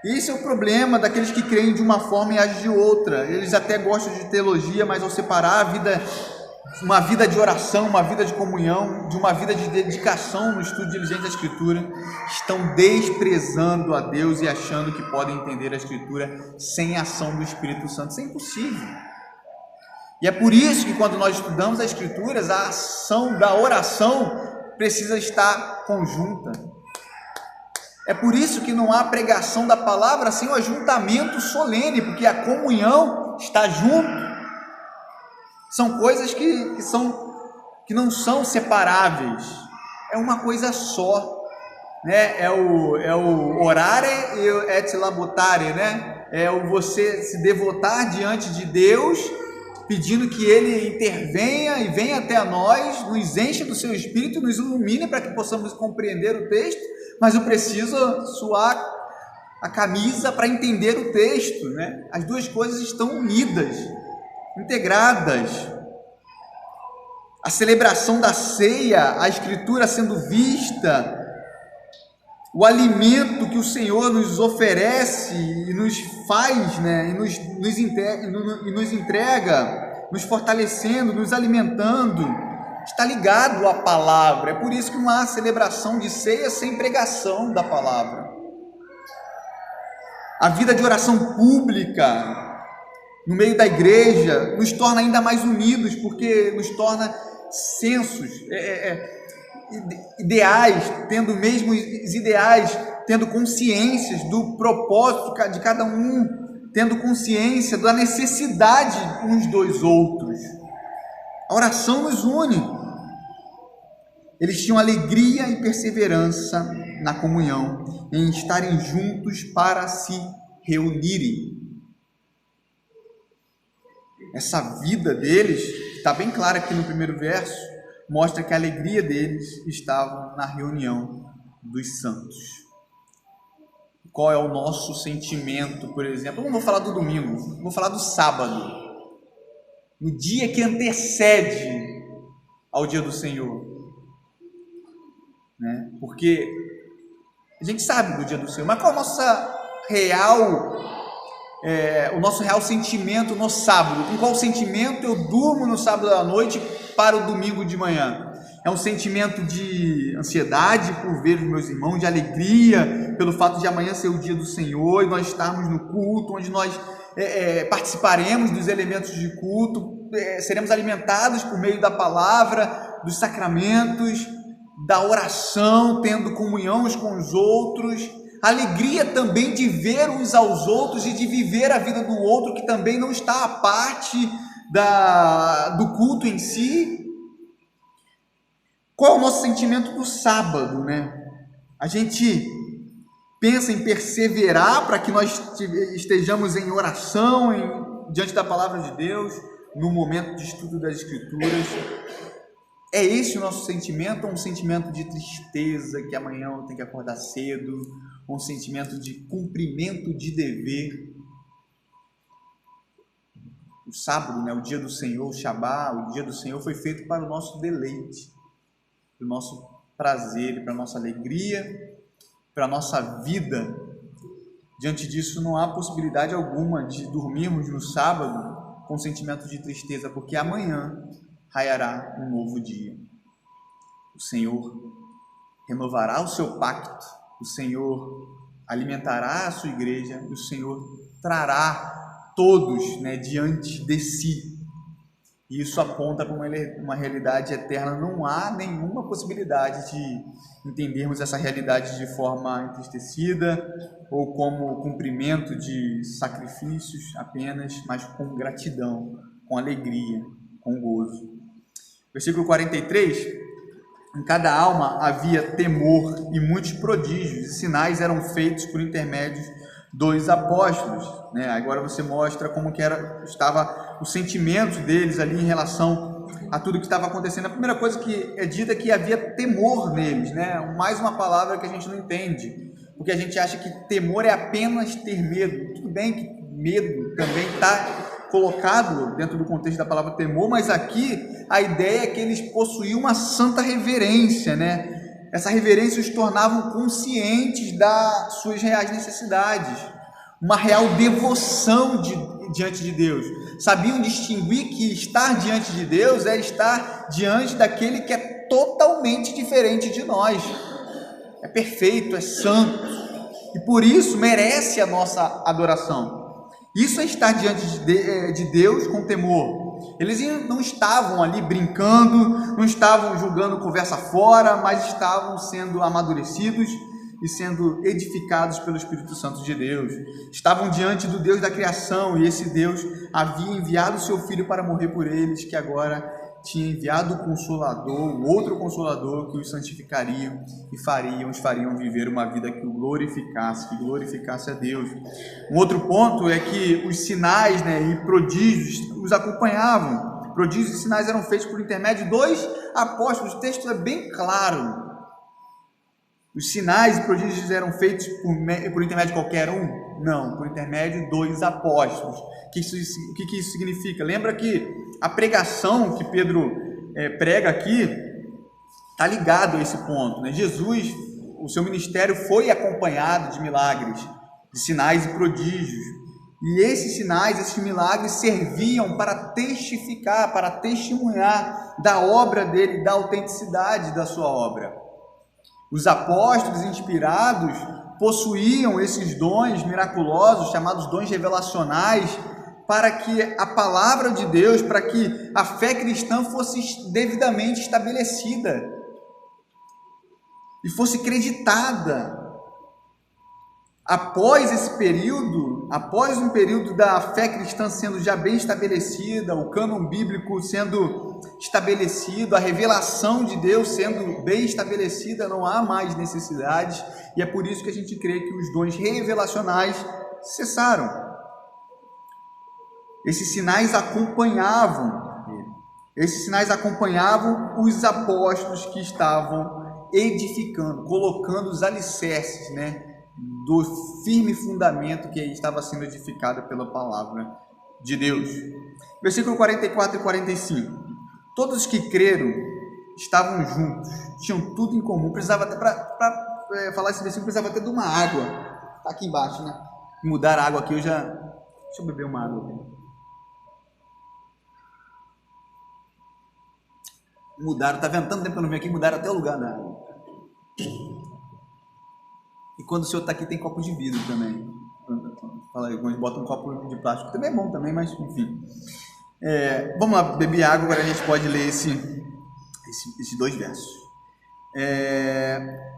Speaker 1: Esse é o problema daqueles que creem de uma forma e agem de outra. Eles até gostam de teologia, mas ao separar uma vida de oração, uma vida de comunhão, de uma vida de dedicação no estudo diligente da Escritura, estão desprezando a Deus e achando que podem entender a Escritura sem a ação do Espírito Santo. Isso é impossível. E é por isso que quando nós estudamos as Escrituras, a ação da oração precisa estar conjunta. É por isso que não há pregação da palavra sem o ajuntamento solene, porque a comunhão está junto. São coisas que não são separáveis, é uma coisa só, né? É o orare e o et labutare, né? É o você se devotar diante de Deus, pedindo que Ele intervenha e venha até nós, nos encha do seu Espírito, nos ilumine para que possamos compreender o texto, mas eu preciso suar a camisa para entender o texto, né? As duas coisas estão unidas, integradas. A celebração da ceia, a Escritura sendo vista, o alimento que o Senhor nos oferece e nos faz, né? e nos entrega, nos fortalecendo, nos alimentando, está ligado à palavra. É por isso que não há celebração de ceia sem pregação da palavra. A vida de oração pública no meio da igreja nos torna ainda mais unidos, porque nos torna sensos, ideais, tendo mesmo ideais, tendo consciências do propósito de cada um, tendo consciência da necessidade uns dos outros. A oração nos une. Eles tinham alegria e perseverança na comunhão, em estarem juntos para se reunirem. Essa vida deles está bem clara aqui no primeiro verso, mostra que a alegria deles estava na reunião dos santos. Qual é o nosso sentimento, por exemplo? Eu não vou falar do domingo, vou falar do sábado, no dia que antecede ao dia do Senhor, né? Porque a gente sabe do dia do Senhor, mas qual é o nosso real sentimento no sábado? Com qual sentimento eu durmo no sábado à noite para o domingo de manhã? É um sentimento de ansiedade por ver os meus irmãos, de alegria pelo fato de amanhã ser o dia do Senhor e nós estarmos no culto, onde nós participaremos dos elementos de culto, seremos alimentados por meio da palavra, dos sacramentos, da oração, tendo comunhão uns com os outros, alegria também de ver uns aos outros e de viver a vida do outro que também não está à parte do culto em si. Qual é o nosso sentimento do sábado, né? A gente pensa em perseverar para que nós estejamos em oração, diante da palavra de Deus, no momento de estudo das Escrituras. É esse o nosso sentimento, ou um sentimento de tristeza, que amanhã eu tenho que acordar cedo, ou um sentimento de cumprimento de dever? O sábado, né, o dia do Senhor, o Shabá, o dia do Senhor foi feito para o nosso deleite, para o nosso prazer, para a nossa alegria, para a nossa vida. Diante disso, não há possibilidade alguma de dormirmos no sábado com sentimento de tristeza, porque amanhã raiará um novo dia. O Senhor renovará o seu pacto, o Senhor alimentará a sua igreja, e o Senhor trará todos, né, diante de si. E isso aponta para uma realidade eterna. Não há nenhuma possibilidade de entendermos essa realidade de forma entristecida ou como cumprimento de sacrifícios apenas, mas com gratidão, com alegria, com gozo. Versículo 43: em cada alma havia temor, e muitos prodígios e sinais eram feitos por intermédio dos apóstolos, né? Agora você mostra como que estava o sentimento deles ali em relação a tudo que estava acontecendo. A primeira coisa que é dita é que havia temor neles, né? Mais uma palavra que a gente não entende, porque a gente acha que temor é apenas ter medo. Tudo bem que medo também está colocado dentro do contexto da palavra temor, mas aqui a ideia é que eles possuíam uma santa reverência, né? Essa reverência os tornava conscientes das suas reais necessidades, uma real devoção diante de Deus. Sabiam distinguir que estar diante de Deus é estar diante daquele que é totalmente diferente de nós, é perfeito, é santo, e por isso merece a nossa adoração. Isso é estar diante de Deus com temor. Eles não estavam ali brincando, não estavam jogando conversa fora, mas estavam sendo amadurecidos e sendo edificados pelo Espírito Santo de Deus. Estavam diante do Deus da criação, e esse Deus havia enviado o seu Filho para morrer por eles, que agora tinha enviado o Consolador, o outro Consolador, que os santificaria e os fariam viver uma vida que glorificasse a Deus. Um outro ponto é que os sinais, né, e prodígios os acompanhavam. Prodígios e sinais eram feitos por intermédio dos apóstolos. O texto é bem claro. Os sinais e prodígios eram feitos por intermédio de qualquer um? Não, por intermédio dos apóstolos. O que isso significa? Lembra que a pregação que Pedro prega aqui está ligado a esse ponto, né? Jesus, o seu ministério foi acompanhado de milagres, de sinais e prodígios. E esses sinais, esses milagres serviam para testificar, para testemunhar da obra dele, da autenticidade da sua obra. Os apóstolos inspirados possuíam esses dons miraculosos, chamados dons revelacionais, para que a palavra de Deus, para que a fé cristã fosse devidamente estabelecida e fosse creditada. Após esse período, após um período da fé cristã sendo já bem estabelecida, o cânon bíblico sendo estabelecido, a revelação de Deus sendo bem estabelecida, não há mais necessidades, e é por isso que a gente crê que os dons revelacionais cessaram. Esses sinais acompanhavam ele. Esses sinais acompanhavam os apóstolos que estavam edificando, colocando os alicerces, né, do firme fundamento que estava sendo edificado pela palavra de Deus. Versículo 44 e 45. Todos os que creram estavam juntos, tinham tudo em comum. Precisava até, para falar esse versículo, precisava até de uma água. Está aqui embaixo, né? Mudar a água aqui, deixa eu beber uma água aqui. Mudaram, tá vendo? Tanto tempo que eu não vim aqui, mudaram até o lugar da água. E quando o senhor está aqui, tem copo de vidro também. Fala aí, quando bota um copo de plástico, também é bom também, mas enfim. Vamos lá, beber água, agora a gente pode ler esses dois versos.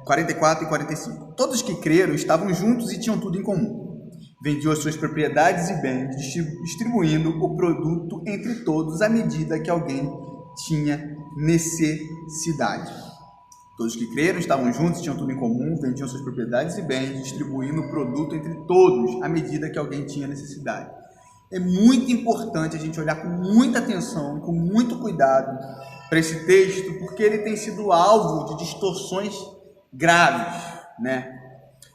Speaker 1: 44 e 45. Todos que creram estavam juntos e tinham tudo em comum. Vendiam as suas propriedades e bens, distribuindo o produto entre todos à medida que alguém tinha necessidade. Todos que creram estavam juntos, tinham tudo em comum, vendiam suas propriedades e bens, distribuindo o produto entre todos à medida que alguém tinha necessidade. É muito importante a gente olhar com muita atenção, com muito cuidado para esse texto, porque ele tem sido alvo de distorções graves, né?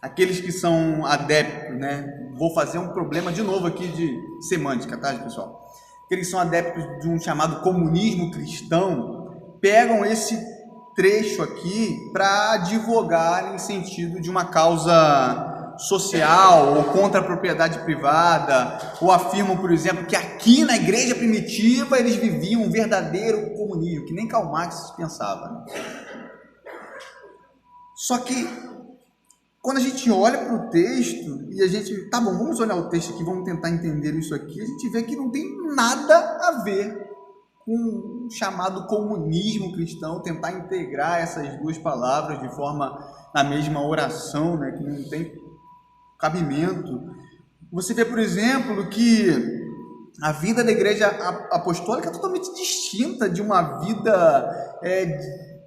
Speaker 1: Aqueles que são adeptos, né? Vou fazer um problema de novo aqui de semântica, tá, pessoal? Aqueles que são adeptos de um chamado comunismo cristão, pegam esse trecho aqui para advogar em sentido de uma causa social ou contra a propriedade privada, ou afirmam, por exemplo, que aqui na igreja primitiva eles viviam um verdadeiro comunismo, que nem Karl Marx pensava, né? Só que quando a gente olha para o texto e a gente, tá bom, vamos olhar o texto aqui, vamos tentar entender isso aqui, a gente vê que não tem nada a ver com o chamado comunismo cristão, tentar integrar essas duas palavras de forma na mesma oração, né, que não tem cabimento. Você vê, por exemplo, que a vida da igreja apostólica é totalmente distinta de uma vida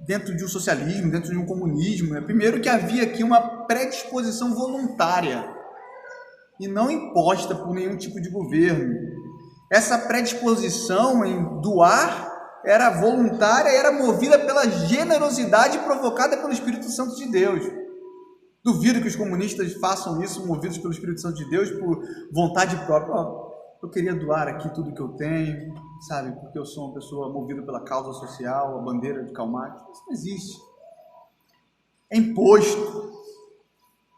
Speaker 1: dentro de um socialismo, dentro de um comunismo, né? Primeiro que havia aqui uma predisposição voluntária e não imposta por nenhum tipo de governo. Essa predisposição em doar era voluntária, era movida pela generosidade provocada pelo Espírito Santo de Deus. Duvido que os comunistas façam isso movidos pelo Espírito Santo de Deus por vontade própria. Eu queria doar aqui tudo que eu tenho, sabe? Porque eu sou uma pessoa movida pela causa social, a bandeira de Karl Marx. Isso não existe. É imposto.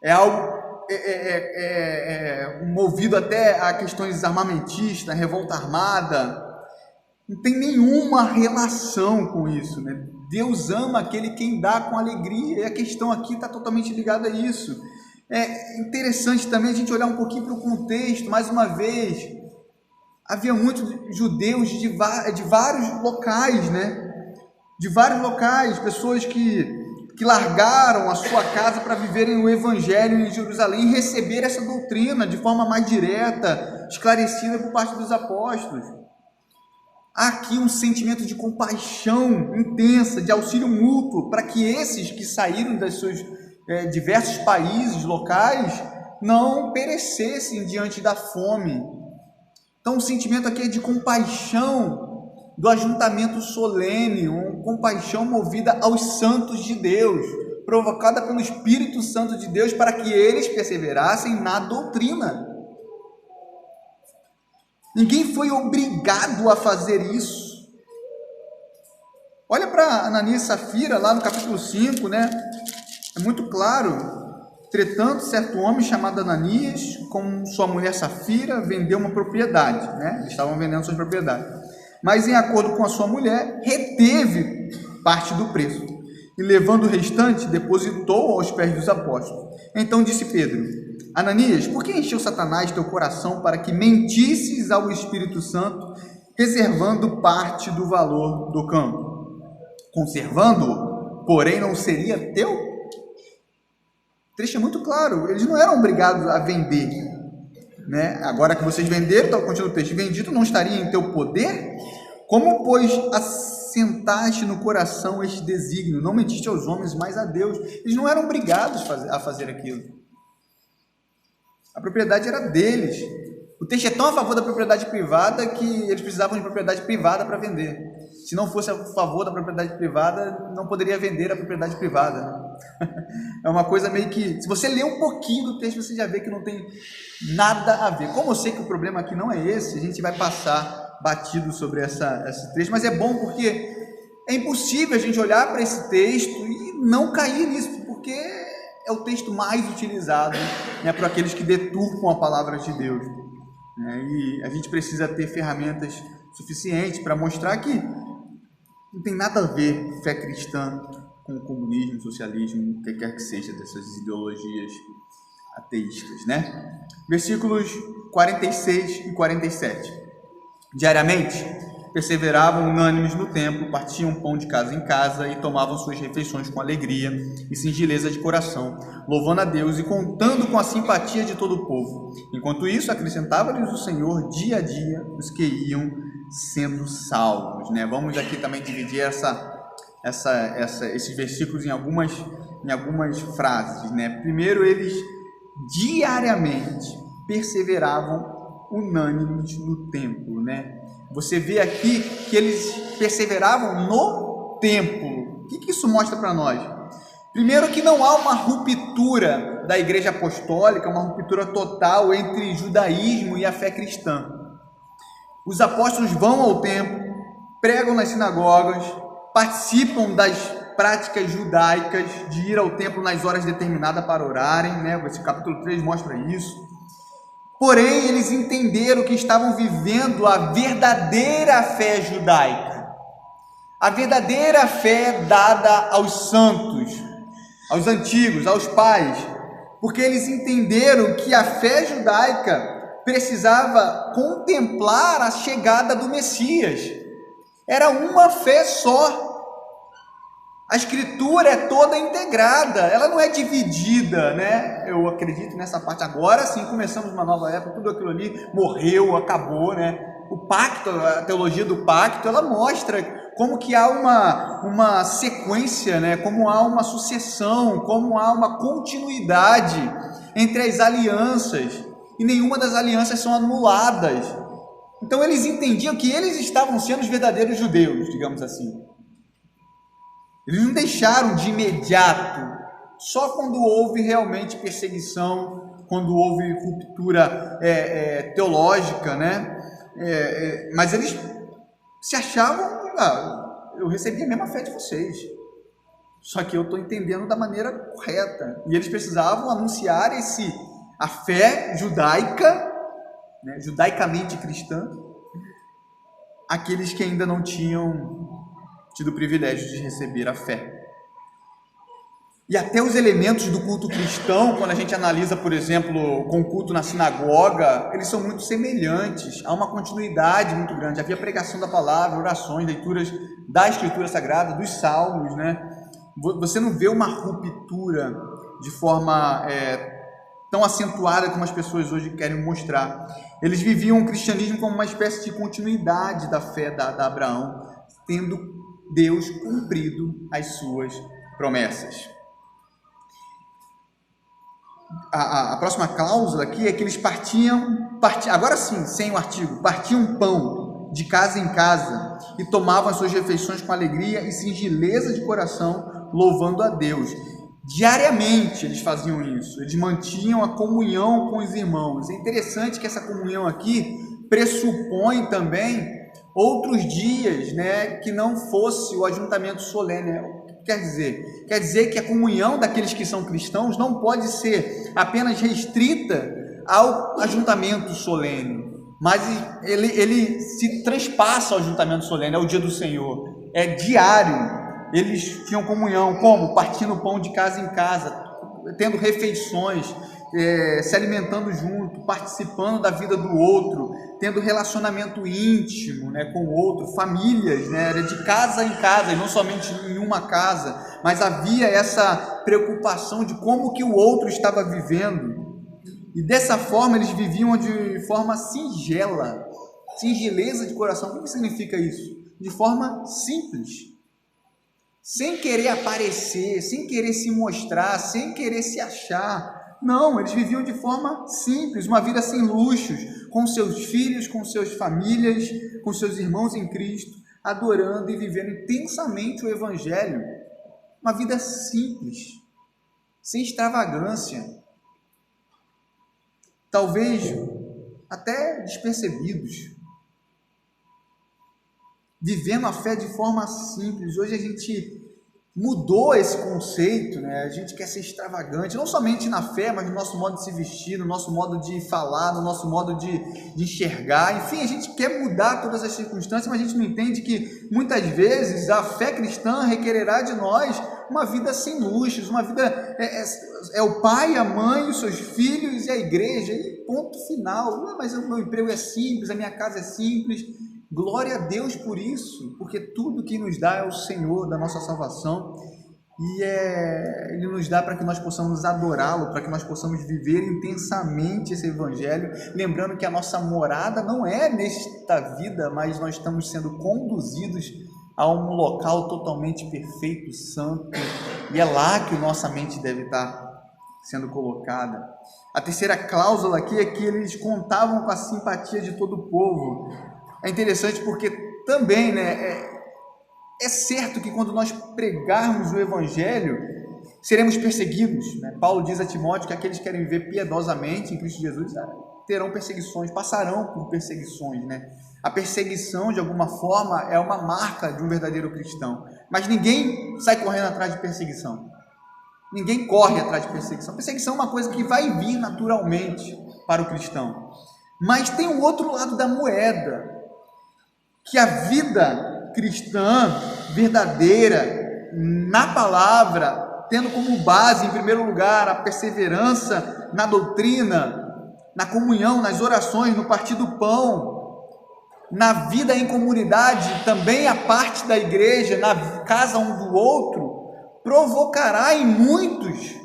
Speaker 1: É algo movido até a questões armamentistas, revolta armada. Não tem nenhuma relação com isso, né? Deus ama aquele quem dá com alegria, e a questão aqui está totalmente ligada a isso. É interessante também a gente olhar um pouquinho para o contexto, mais uma vez. Havia muitos judeus de vários locais, né? De vários locais, pessoas que largaram a sua casa para viverem o evangelho em Jerusalém e receber essa doutrina de forma mais direta, esclarecida por parte dos apóstolos. Há aqui um sentimento de compaixão intensa, de auxílio mútuo, para que esses que saíram dos seus diversos países locais não perecessem diante da fome. Então o sentimento aqui é de compaixão, do ajuntamento solene, uma compaixão movida aos santos de Deus, provocada pelo Espírito Santo de Deus para que eles perseverassem na doutrina. Ninguém foi obrigado a fazer isso. Olha para Ananias e Safira lá no capítulo 5, né? É muito claro. Entretanto, certo homem chamado Ananias, com sua mulher Safira, vendeu uma propriedade, né? Eles estavam vendendo suas propriedades. Mas, em acordo com a sua mulher, reteve parte do preço. E, levando o restante, depositou aos pés dos apóstolos. Então disse Pedro: Ananias, por que encheu Satanás teu coração para que mentisses ao Espírito Santo, reservando parte do valor do campo? Conservando-o, porém, não seria teu? O trecho é muito claro, eles não eram obrigados a vender, né? Agora que vocês venderam, então continua o texto, vendido não estaria em teu poder? Como, pois, assentaste no coração este desígnio? Não mentiste aos homens, mas a Deus. Eles não eram obrigados a fazer aquilo. A propriedade era deles. O texto é tão a favor da propriedade privada que eles precisavam de propriedade privada para vender. Se não fosse a favor da propriedade privada, não poderia vender a propriedade privada, né? É uma coisa meio que... Se você ler um pouquinho do texto, você já vê que não tem nada a ver. Como eu sei que o problema aqui não é esse, a gente vai passar batido sobre esse trecho, mas é bom porque é impossível a gente olhar para esse texto e não cair nisso, porque é o texto mais utilizado, né, por aqueles que deturpam a palavra de Deus. E a gente precisa ter ferramentas suficientes para mostrar que não tem nada a ver fé cristã com o comunismo, socialismo, o que quer que seja dessas ideologias ateístas, né? Versículos 46 e 47. Diariamente perseveravam unânimes no templo, partiam pão de casa em casa e tomavam suas refeições com alegria e singeleza de coração, louvando a Deus e contando com a simpatia de todo o povo. Enquanto isso, acrescentava-lhes o Senhor dia a dia os que iam sendo salvos, né? Vamos aqui também dividir esses versículos em algumas frases, né? Primeiro, eles diariamente perseveravam unânimes no templo, né? Você vê aqui que eles perseveravam no templo. O que isso mostra para nós? Primeiro, que não há uma ruptura da igreja apostólica, uma ruptura total entre judaísmo e a fé cristã. Os apóstolos vão ao templo, pregam nas sinagogas, participam das práticas judaicas de ir ao templo nas horas determinadas para orarem, né? Esse capítulo 3 mostra isso. Porém, eles entenderam que estavam vivendo a verdadeira fé judaica, a verdadeira fé dada aos santos, aos antigos, aos pais, porque eles entenderam que a fé judaica precisava contemplar a chegada do Messias. Era uma fé só. A Escritura é toda integrada, ela não é dividida, né? Eu acredito nessa parte. Agora sim, começamos uma nova época, tudo aquilo ali morreu, acabou, né? O pacto, a teologia do pacto, ela mostra como que há uma sequência, né? Como há uma sucessão, como há uma continuidade entre as alianças, e nenhuma das alianças são anuladas. Então eles entendiam que eles estavam sendo os verdadeiros judeus, digamos assim. Eles não deixaram de imediato, só quando houve realmente perseguição, quando houve ruptura teológica, né? Mas eles se achavam, eu recebi a mesma fé de vocês, só que eu estou entendendo da maneira correta. E eles precisavam anunciar a fé judaica, né, judaicamente cristã, àqueles que ainda não tinham tido o privilégio de receber a fé. E até os elementos do culto cristão, quando a gente analisa, por exemplo, com o culto na sinagoga, eles são muito semelhantes, há uma continuidade muito grande. Havia pregação da palavra, orações, leituras da Escritura Sagrada, dos salmos, né? Você não vê uma ruptura de forma tão acentuada como as pessoas hoje querem mostrar. Eles viviam o cristianismo como uma espécie de continuidade da fé da Abraão, tendo Deus cumprido as suas promessas. A próxima cláusula aqui é que eles partiam, agora sim, sem o artigo, partiam pão de casa em casa e tomavam as suas refeições com alegria e singeleza de coração, louvando a Deus. Diariamente eles faziam isso, eles mantinham a comunhão com os irmãos. É interessante que essa comunhão aqui pressupõe também outros dias, né, que não fosse o ajuntamento solene. O que quer dizer? Quer dizer que a comunhão daqueles que são cristãos não pode ser apenas restrita ao ajuntamento solene, mas ele se transpassa ao ajuntamento solene, ao dia do Senhor, é diário. Eles tinham comunhão, como? Partindo pão de casa em casa, tendo refeições, se alimentando junto, participando da vida do outro, tendo relacionamento íntimo, né, com o outro, famílias, né, era de casa em casa, e não somente em uma casa, mas havia essa preocupação de como que o outro estava vivendo, e dessa forma eles viviam de forma singela, singeleza de coração. O que significa isso? De forma simples, sem querer aparecer, sem querer se mostrar, sem querer se achar. Não, eles viviam de forma simples, uma vida sem luxos, com seus filhos, com suas famílias, com seus irmãos em Cristo, adorando e vivendo intensamente o Evangelho. Uma vida simples, sem extravagância, talvez até despercebidos, vivendo a fé de forma simples. Hoje a gente mudou esse conceito, né? A gente quer ser extravagante, não somente na fé, mas no nosso modo de se vestir, no nosso modo de falar, no nosso modo de enxergar. Enfim, a gente quer mudar todas as circunstâncias, mas a gente não entende que muitas vezes a fé cristã requererá de nós uma vida sem luxos, uma vida é o pai, a mãe, os seus filhos e a igreja, e ponto final. Não, mas o meu emprego é simples, a minha casa é simples. Glória a Deus por isso, porque tudo que nos dá é o Senhor da nossa salvação, e Ele nos dá para que nós possamos adorá-lo, para que nós possamos viver intensamente esse Evangelho, lembrando que a nossa morada não é nesta vida, mas nós estamos sendo conduzidos a um local totalmente perfeito, santo, e é lá que nossa mente deve estar sendo colocada. A terceira cláusula aqui é que eles contavam com a simpatia de todo o povo. É interessante porque também, né, é certo que quando nós pregarmos o Evangelho, seremos perseguidos, né? Paulo diz a Timóteo que aqueles que querem viver piedosamente em Cristo Jesus terão perseguições, passarão por perseguições, né? A perseguição, de alguma forma, é uma marca de um verdadeiro cristão, mas ninguém sai correndo atrás de perseguição, ninguém corre atrás de perseguição. Perseguição é uma coisa que vai vir naturalmente para o cristão, mas tem um outro lado da moeda, que a vida cristã verdadeira, na palavra, tendo como base, em primeiro lugar, a perseverança na doutrina, na comunhão, nas orações, no partir do pão, na vida em comunidade, também a parte da igreja, na casa um do outro, provocará em muitos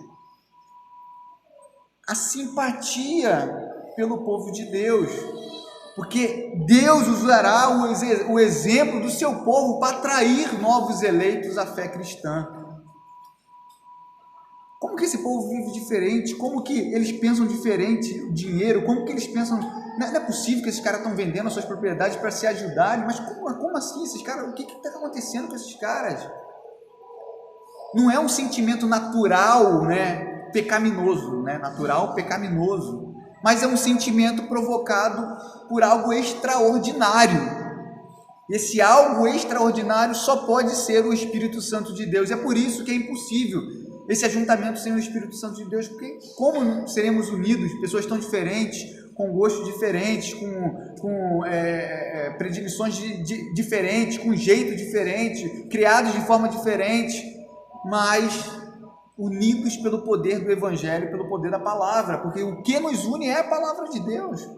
Speaker 1: a simpatia pelo povo de Deus, porque Deus usará o exemplo do seu povo para atrair novos eleitos à fé cristã. Como que esse povo vive diferente? Como que eles pensam diferente o dinheiro? Como que eles pensam... Não é possível que esses caras estão vendendo as suas propriedades para se ajudarem, mas como assim esses caras? O que está acontecendo com esses caras? Não é um sentimento natural, né? Pecaminoso, né? Natural, pecaminoso. Mas é um sentimento provocado por algo extraordinário. Esse algo extraordinário só pode ser o Espírito Santo de Deus. É por isso que é impossível esse ajuntamento sem o Espírito Santo de Deus, porque como seremos unidos, pessoas tão diferentes, com gostos diferentes, com predileções diferentes, com jeito diferente, criados de forma diferente, mas unidos pelo poder do Evangelho, pelo poder da palavra, porque o que nos une é a palavra de Deus.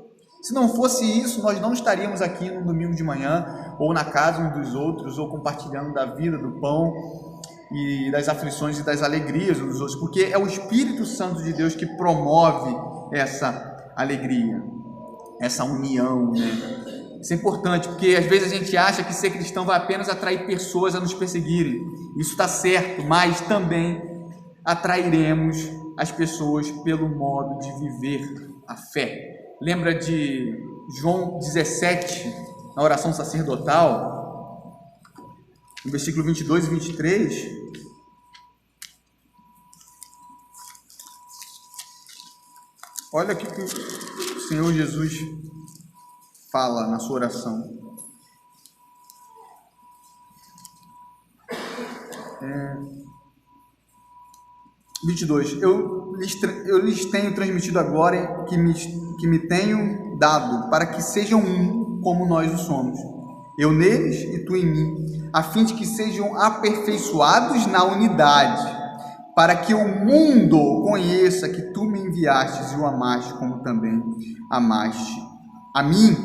Speaker 1: Se não fosse isso, nós não estaríamos aqui no domingo de manhã, ou na casa uns dos outros, ou compartilhando da vida, do pão, e das aflições e das alegrias uns dos outros, porque é o Espírito Santo de Deus que promove essa alegria, essa união, né? Isso é importante, porque às vezes a gente acha que ser cristão vai apenas atrair pessoas a nos perseguirem. Isso está certo, mas também atrairemos as pessoas pelo modo de viver a fé. Lembra de João 17, na oração sacerdotal, no versículo 22 e 23? Olha o que o Senhor Jesus fala na sua oração. 22. Eu lhes tenho transmitido agora que me tenho dado, para que sejam um como nós o somos, eu neles e tu em mim, a fim de que sejam aperfeiçoados na unidade, para que o mundo conheça que tu me enviastes e o amaste como também amaste a mim.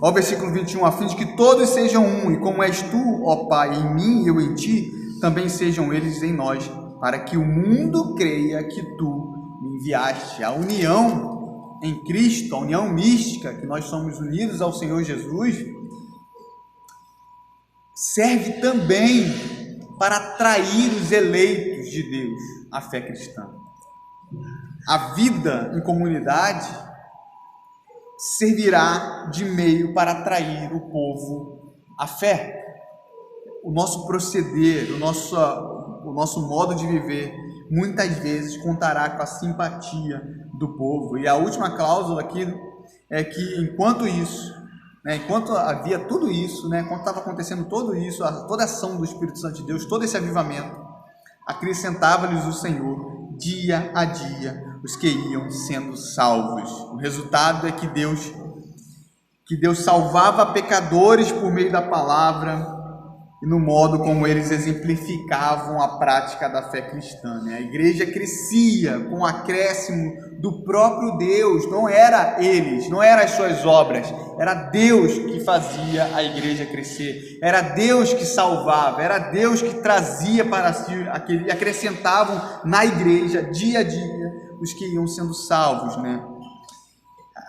Speaker 1: Ó, versículo 21, a fim de que todos sejam um, e como és tu, ó Pai, em mim e eu em ti, também sejam eles em nós, para que o mundo creia que tu me enviaste. A união em Cristo, a união mística, que nós somos unidos ao Senhor Jesus, serve também para atrair os eleitos de Deus à fé cristã. A vida em comunidade servirá de meio para atrair o povo à fé. O nosso proceder, o nosso modo de viver, muitas vezes contará com a simpatia do povo. E a última cláusula aqui é que enquanto havia tudo isso, enquanto estava acontecendo tudo isso, toda a ação do Espírito Santo de Deus, todo esse avivamento, acrescentava-lhes o Senhor dia a dia os que iam sendo salvos. O resultado é que Deus salvava pecadores por meio da palavra e no modo como eles exemplificavam a prática da fé cristã. A igreja crescia com o acréscimo do próprio Deus, não era eles, não eram as suas obras, era Deus que fazia a igreja crescer, era Deus que salvava, era Deus que trazia para si e acrescentavam na igreja, dia a dia, os que iam sendo salvos.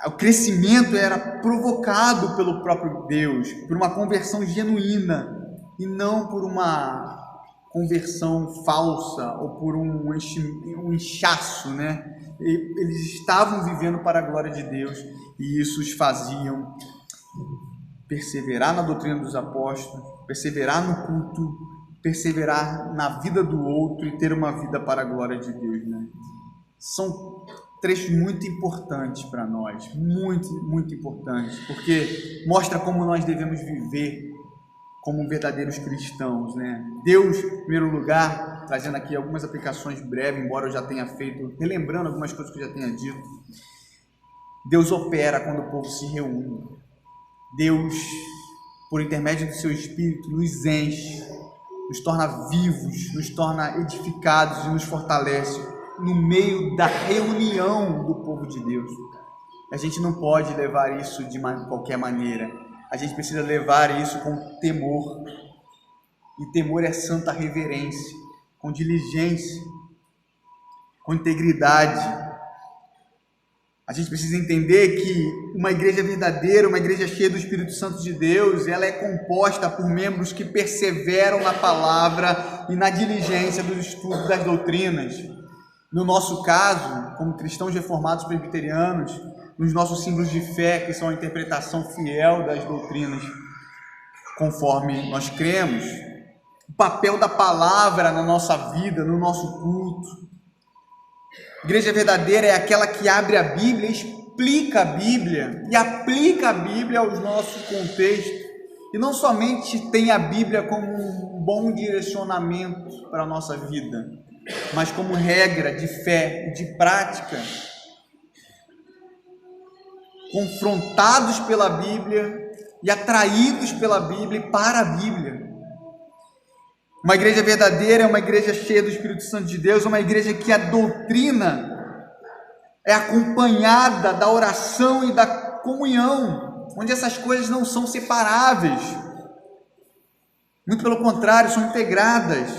Speaker 1: O crescimento era provocado pelo próprio Deus, por uma conversão genuína, e não por uma conversão falsa ou por um inchaço, Eles estavam vivendo para a glória de Deus e isso os faziam perseverar na doutrina dos apóstolos, perseverar no culto, perseverar na vida do outro e ter uma vida para a glória de Deus. São trechos muito importantes para nós, muito, muito importantes, porque mostra como nós devemos viver como verdadeiros cristãos. Deus, em primeiro lugar, trazendo aqui algumas aplicações breves, embora eu já tenha feito, relembrando algumas coisas que eu já tenha dito. Deus opera quando o povo se reúne. Deus, por intermédio do seu Espírito, nos enche, nos torna vivos, nos torna edificados e nos fortalece no meio da reunião do povo de Deus. A gente não pode levar isso de qualquer maneira. A gente precisa levar isso com temor. E temor é santa reverência, com diligência, com integridade. A gente precisa entender que uma igreja verdadeira, uma igreja cheia do Espírito Santo de Deus, ela é composta por membros que perseveram na palavra e na diligência do estudo das doutrinas. No nosso caso, como cristãos reformados presbiterianos, nos nossos símbolos de fé, que são a interpretação fiel das doutrinas, conforme nós cremos, o papel da palavra na nossa vida, no nosso culto. Igreja verdadeira é aquela que abre a Bíblia, explica a Bíblia e aplica a Bíblia aos nossos contextos. E não somente tem a Bíblia como um bom direcionamento para a nossa vida, mas como regra de fé e de prática, confrontados pela Bíblia e atraídos pela Bíblia e para a Bíblia. Uma igreja verdadeira é uma igreja cheia do Espírito Santo de Deus, uma igreja que a doutrina é acompanhada da oração e da comunhão, onde essas coisas não são separáveis, muito pelo contrário, são integradas.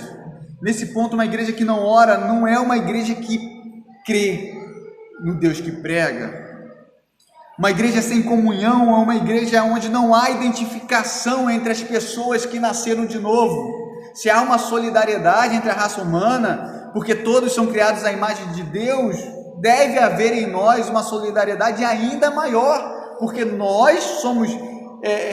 Speaker 1: Nesse ponto, uma igreja que não ora não é uma igreja que crê no Deus que prega. Uma igreja sem comunhão é uma igreja onde não há identificação entre as pessoas que nasceram de novo. Se há uma solidariedade entre a raça humana, porque todos são criados à imagem de Deus, deve haver em nós uma solidariedade ainda maior, porque nós somos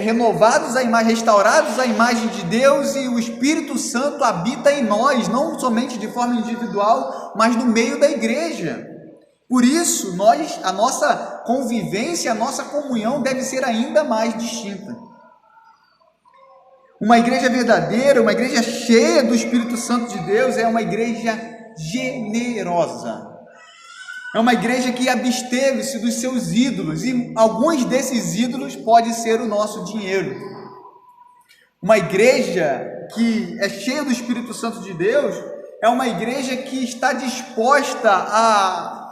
Speaker 1: renovados à imagem, restaurados à imagem de Deus, e o Espírito Santo habita em nós, não somente de forma individual, mas no meio da igreja. Por isso, a nossa convivência, a nossa comunhão deve ser ainda mais distinta. Uma igreja verdadeira, uma igreja cheia do Espírito Santo de Deus, é uma igreja generosa. É uma igreja que absteve-se dos seus ídolos, e alguns desses ídolos pode ser o nosso dinheiro. Uma igreja que é cheia do Espírito Santo de Deus é uma igreja que está disposta a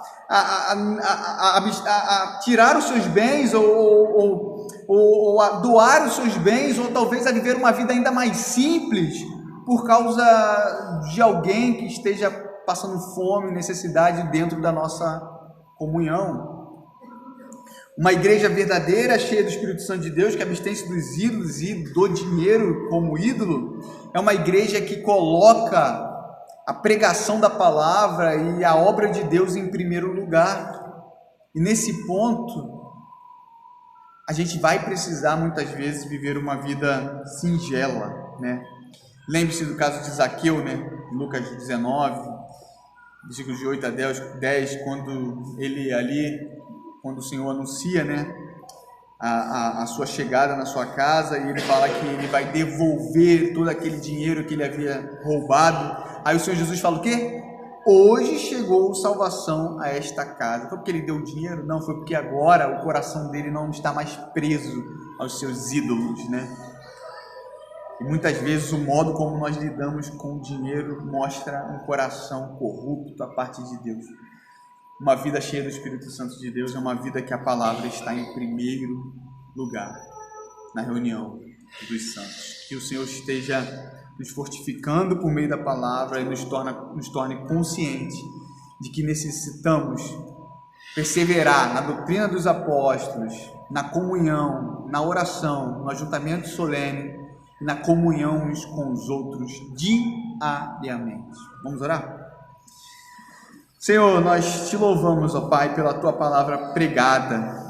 Speaker 1: tirar os seus bens ou a doar os seus bens, ou talvez a viver uma vida ainda mais simples por causa de alguém que esteja passando fome, necessidade dentro da nossa comunhão. Uma igreja verdadeira, cheia do Espírito Santo de Deus, que abstém-se dos ídolos e do dinheiro como ídolo, é uma igreja que coloca a pregação da palavra e a obra de Deus em primeiro lugar. E nesse ponto, a gente vai precisar muitas vezes viver uma vida singela, né? Lembre-se do caso de Zaqueu, né? Lucas 19, versículos de 8 a 10, quando ele ali, quando o Senhor anuncia, né, a sua chegada na sua casa, e ele fala que ele vai devolver todo aquele dinheiro que ele havia roubado. Aí o Senhor Jesus fala o quê? Hoje chegou salvação a esta casa. Foi porque ele deu dinheiro? Não, foi porque agora o coração dele não está mais preso aos seus ídolos, né? E muitas vezes o modo como nós lidamos com o dinheiro mostra um coração corrupto à parte de Deus. Uma vida cheia do Espírito Santo de Deus é uma vida que a palavra está em primeiro lugar na reunião dos santos. Que o Senhor esteja nos fortificando por meio da palavra e nos torne conscientes de que necessitamos perseverar na doutrina dos apóstolos, na comunhão, na oração, no ajuntamento solene e na comunhão uns com os outros diariamente. Vamos orar? Senhor, nós te louvamos, ó Pai, pela tua palavra pregada,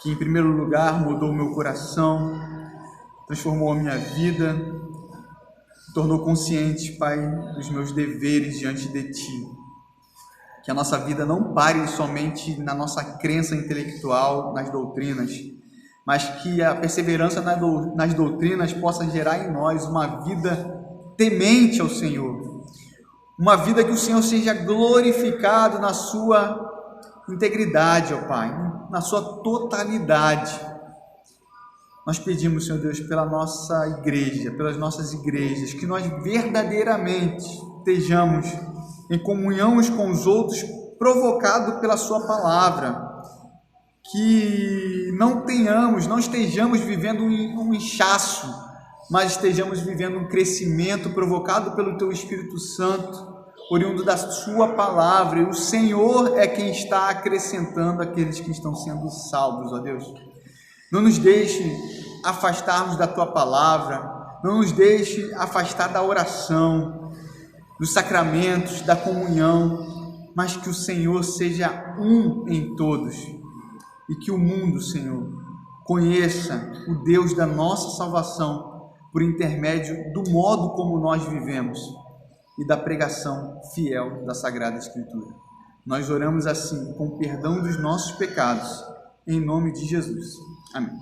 Speaker 1: que em primeiro lugar mudou o meu coração, transformou a minha vida, me tornou consciente, Pai, dos meus deveres diante de ti. Que a nossa vida não pare somente na nossa crença intelectual, nas doutrinas, mas que a perseverança nas doutrinas possa gerar em nós uma vida temente ao Senhor. Uma vida que o Senhor seja glorificado na sua integridade, ó Pai, na sua totalidade. Nós pedimos, Senhor Deus, pela nossa igreja, pelas nossas igrejas, que nós verdadeiramente estejamos em comunhão uns com os outros, provocado pela sua palavra. Que não estejamos vivendo um inchaço, mas estejamos vivendo um crescimento provocado pelo Teu Espírito Santo, oriundo da Sua palavra, e o Senhor é quem está acrescentando aqueles que estão sendo salvos, ó Deus. Não nos deixe afastarmos da Tua palavra, não nos deixe afastar da oração, dos sacramentos, da comunhão, mas que o Senhor seja um em todos, e que o mundo, Senhor, conheça o Deus da nossa salvação, por intermédio do modo como nós vivemos e da pregação fiel da Sagrada Escritura. Nós oramos assim, com perdão dos nossos pecados, em nome de Jesus. Amém.